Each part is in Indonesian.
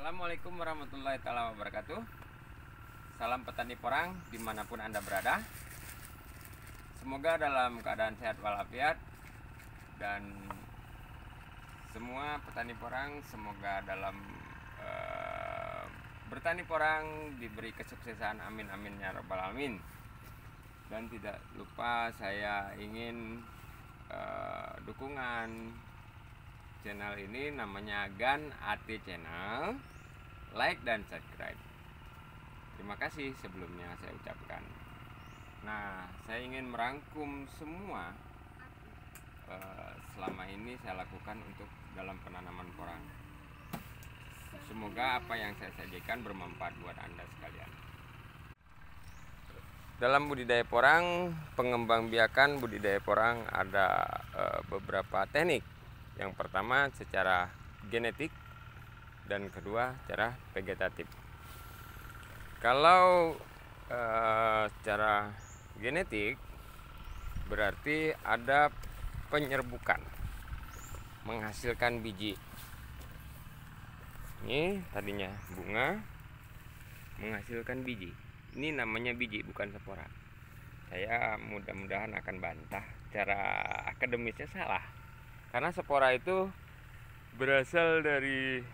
Assalamualaikum warahmatullahi wabarakatuh. Salam petani porang dimanapun Anda berada. Semoga dalam keadaan sehat walafiat. Dan semua petani porang semoga dalam bertani porang diberi kesuksesan, amin amin ya rabbal alamin. Dan tidak lupa saya ingin dukungan channel ini, namanya Gan AT Channel, like dan subscribe. Terima kasih sebelumnya saya ucapkan. Nah, saya ingin merangkum semua selama ini saya lakukan untuk dalam penanaman porang. Semoga apa yang saya sajikan bermanfaat buat Anda sekalian. Dalam budidaya porang, pengembangbiakan budidaya porang ada beberapa teknik. Yang pertama secara genetik dan kedua secara vegetatif. Kalau secara genetik berarti ada penyerbukan, menghasilkan biji. Ini tadinya bunga menghasilkan biji. Ini namanya biji, bukan spora. Saya mudah-mudahan akan bantah secara akademisnya salah. Karena spora itu berasal dari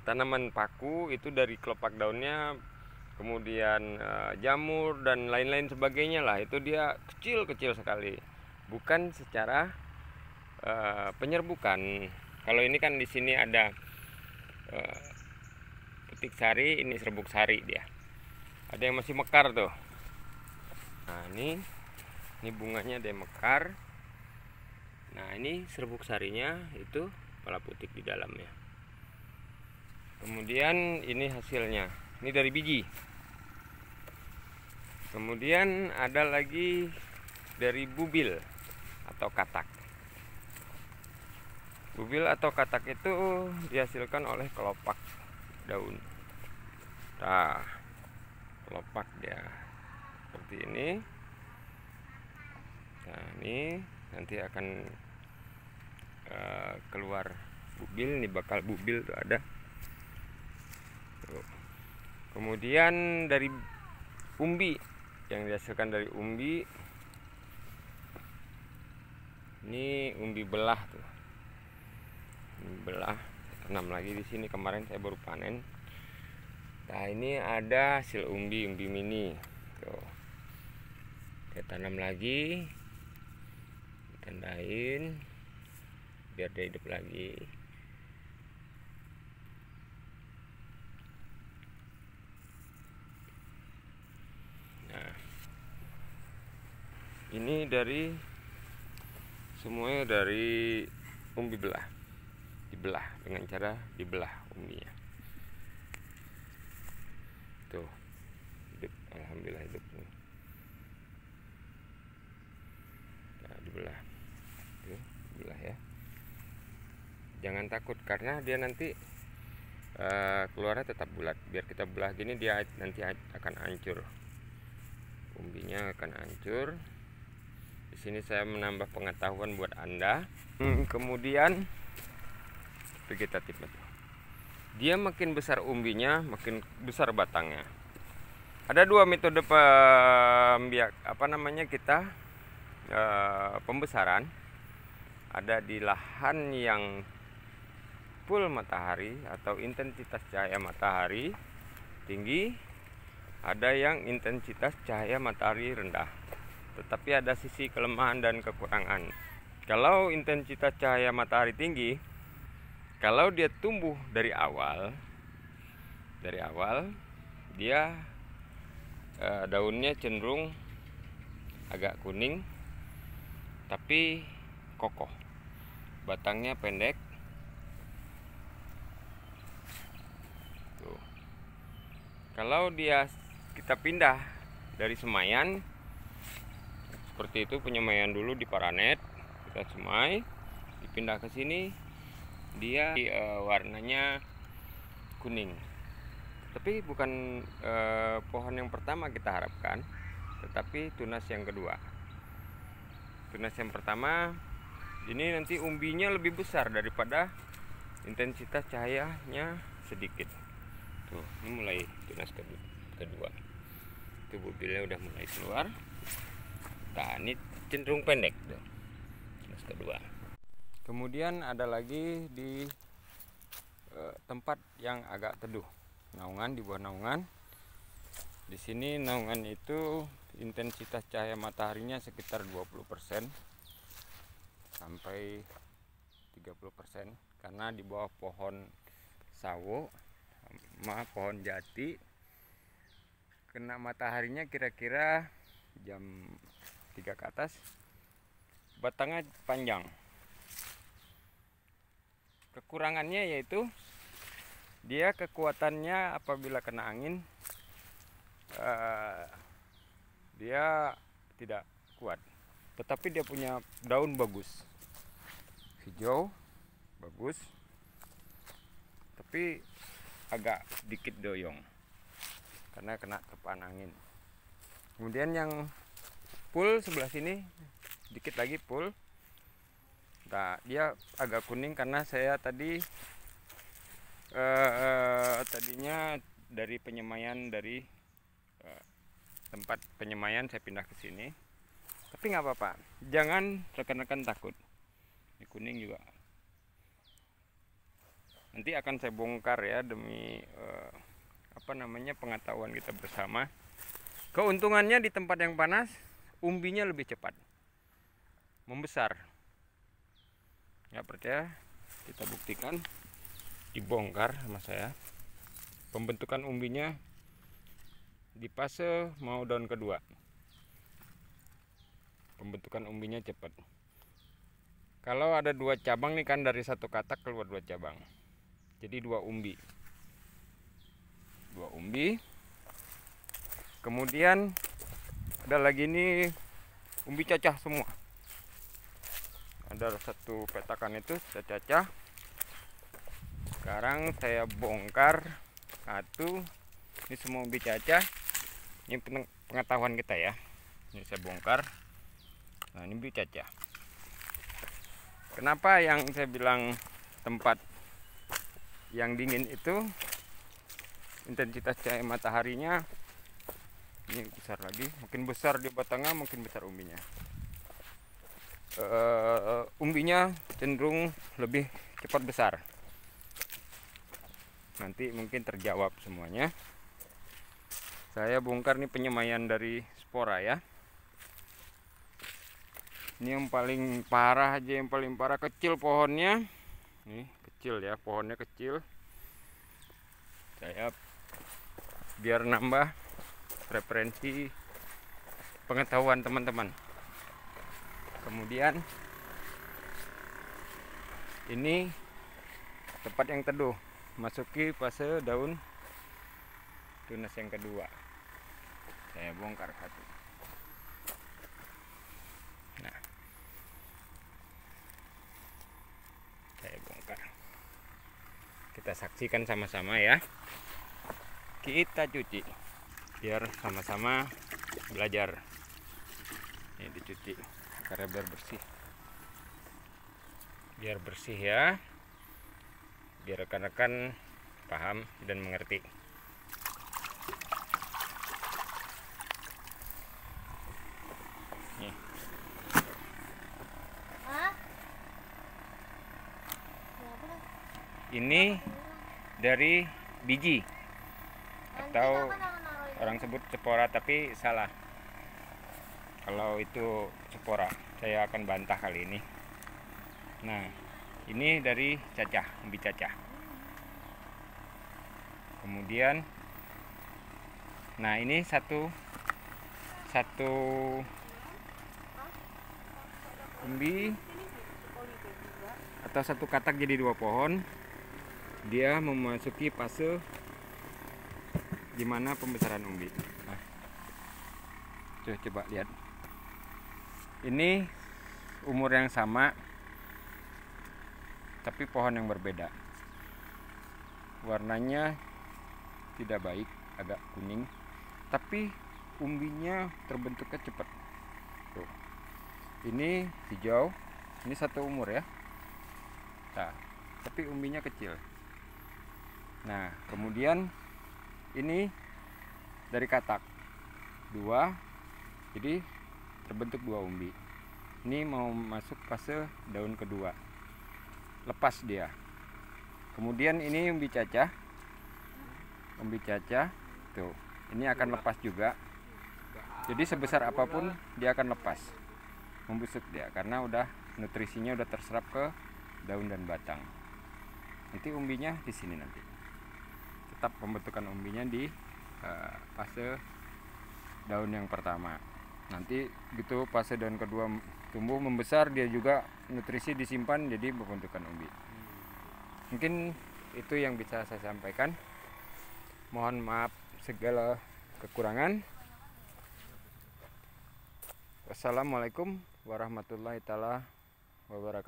tanaman paku, itu dari kelopak daunnya, kemudian jamur dan lain-lain sebagainya lah. Itu dia kecil-kecil sekali, bukan secara penyerbukan. Kalau ini kan di sini ada petik sari, ini serbuk sari dia. Ada yang masih mekar tuh. Nah ini bunganya ada yang mekar. Nah ini serbuk sarinya, itu kepala putik di dalamnya. Kemudian ini hasilnya, ini dari biji. Kemudian ada lagi dari bubil atau katak. Bubil atau katak itu dihasilkan oleh kelopak daun. Nah, kelopak dia seperti ini. Nah ini nanti akan keluar bubil. Ini bakal bubil tuh ada. Tuh. Kemudian dari umbi, yang dihasilkan dari umbi, ini umbi belah tuh. Umbi belah tanam lagi di sini, kemarin saya baru panen. Nah ini ada hasil umbi mini tuh. Saya tanam lagi, tandain biar dia hidup lagi. Nah ini dari semuanya dari umbi belah, dibelah dengan cara dibelah umbinya tuh, hidup, alhamdulillah hidup. Nah dibelah tuh, dibelah ya. Jangan takut karena dia nanti keluarnya tetap bulat. Biar kita belah gini, dia nanti akan hancur, umbinya akan hancur. Di sini saya menambah pengetahuan buat Anda. Kemudian vegetatif, dia makin besar umbinya, makin besar batangnya. Ada dua metode pembesaran. Ada di lahan yang full matahari atau intensitas cahaya matahari tinggi, ada yang intensitas cahaya matahari rendah. Tetapi ada sisi kelemahan dan kekurangan. Kalau intensitas cahaya matahari tinggi, kalau dia tumbuh dari awal dia daunnya cenderung agak kuning tapi kokoh, batangnya pendek. Tuh. Kalau kita pindah dari semaian seperti itu, penyemaian dulu di paranet, kita semai, dipindah ke sini, dia warnanya kuning. Tapi bukan pohon yang pertama kita harapkan, tetapi tunas yang kedua. Tunas yang pertama ini nanti umbinya lebih besar daripada intensitas cahayanya sedikit. Tuh, ini mulai tunas kedua. Itu bubilnya udah mulai keluar. Nah, ini cenderung pendek tuh. Tunas kedua. Kemudian ada lagi di tempat yang agak teduh, naungan, di bawah naungan. Di sini naungan itu intensitas cahaya mataharinya sekitar 20% sampai 30%, karena di bawah pohon sawo sama pohon jati, kena mataharinya kira-kira jam 3 ke atas. Batangnya panjang. Kekurangannya yaitu dia kekuatannya apabila kena angin dia tidak kuat, tetapi dia punya daun bagus, hijau bagus, tapi agak dikit doyong karena kena terpaan angin. Kemudian yang full sebelah sini dikit lagi full. Nah, dia agak kuning karena saya tadinya dari penyemaian, dari tempat penyemaian saya pindah ke sini. Tapi nggak apa-apa, jangan rekan-rekan takut. Ini kuning juga. Nanti akan saya bongkar ya, demi pengetahuan kita bersama. Keuntungannya di tempat yang panas, umbinya lebih cepat membesar. Nggak percaya, kita buktikan, dibongkar sama saya. Pembentukan umbinya di fase mau daun kedua, pembentukan umbinya cepat. Kalau ada 2 cabang nih kan, dari satu katak keluar 2 cabang, jadi 2 umbi. Kemudian ada lagi nih umbi cacah semua. Ada 1 petakan itu sudah cacah. Sekarang saya bongkar 1. Ini semua umbi cacah. Ini pengetahuan kita ya. Ini saya bongkar. Nah, ini umbi cacah. Kenapa yang saya bilang tempat yang dingin itu intensitas cahaya mataharinya ini besar lagi, makin besar di batangnya makin besar umbinya. Umbinya cenderung lebih cepat besar. Nanti mungkin terjawab semuanya. Saya bongkar nih penyemaian dari spora ya. Ini yang paling parah aja, yang paling parah kecil pohonnya. Nih kecil ya, pohonnya kecil. Saya biar nambah referensi pengetahuan teman-teman. Kemudian ini tempat yang teduh, masuki fase daun tunas yang kedua. Saya bongkar 1. Nah, saya bongkar. Kita saksikan sama-sama ya. Kita cuci biar sama-sama belajar. Ini dicuci karena biar bersih ya, biar rekan-rekan paham dan mengerti. Nih. Ini dari biji atau orang sebut spora, tapi salah. Kalau itu spora, saya akan bantah kali ini. Nah, ini dari cacah, umbi cacah. Kemudian, nah ini satu umbi atau 1 katak jadi 2 pohon. Dia memasuki fase dimana pembesaran umbi. Nah, coba lihat. Ini umur yang sama, tapi pohon yang berbeda. Warnanya tidak baik, agak kuning, tapi umbinya terbentuknya cepat. Tuh. Ini hijau, ini 1 umur ya. Nah, tapi umbinya kecil. Nah, kemudian ini dari katak 2, jadi terbentuk 2 umbi. Ini mau masuk fase daun kedua, lepas dia. Kemudian ini umbi cacah tuh, ini akan lepas juga. Jadi sebesar apapun dia akan lepas, membusuk dia karena udah nutrisinya udah terserap ke daun dan batang. Nanti umbinya di sini nanti. Tetap pembentukan umbinya di fase daun yang pertama. Nanti gitu fase daun kedua tumbuh membesar, dia juga nutrisi disimpan jadi pembentukan umbi. Mungkin itu yang bisa saya sampaikan. Mohon maaf segala kekurangan. Wassalamualaikum warahmatullahi taala wabarakatuh.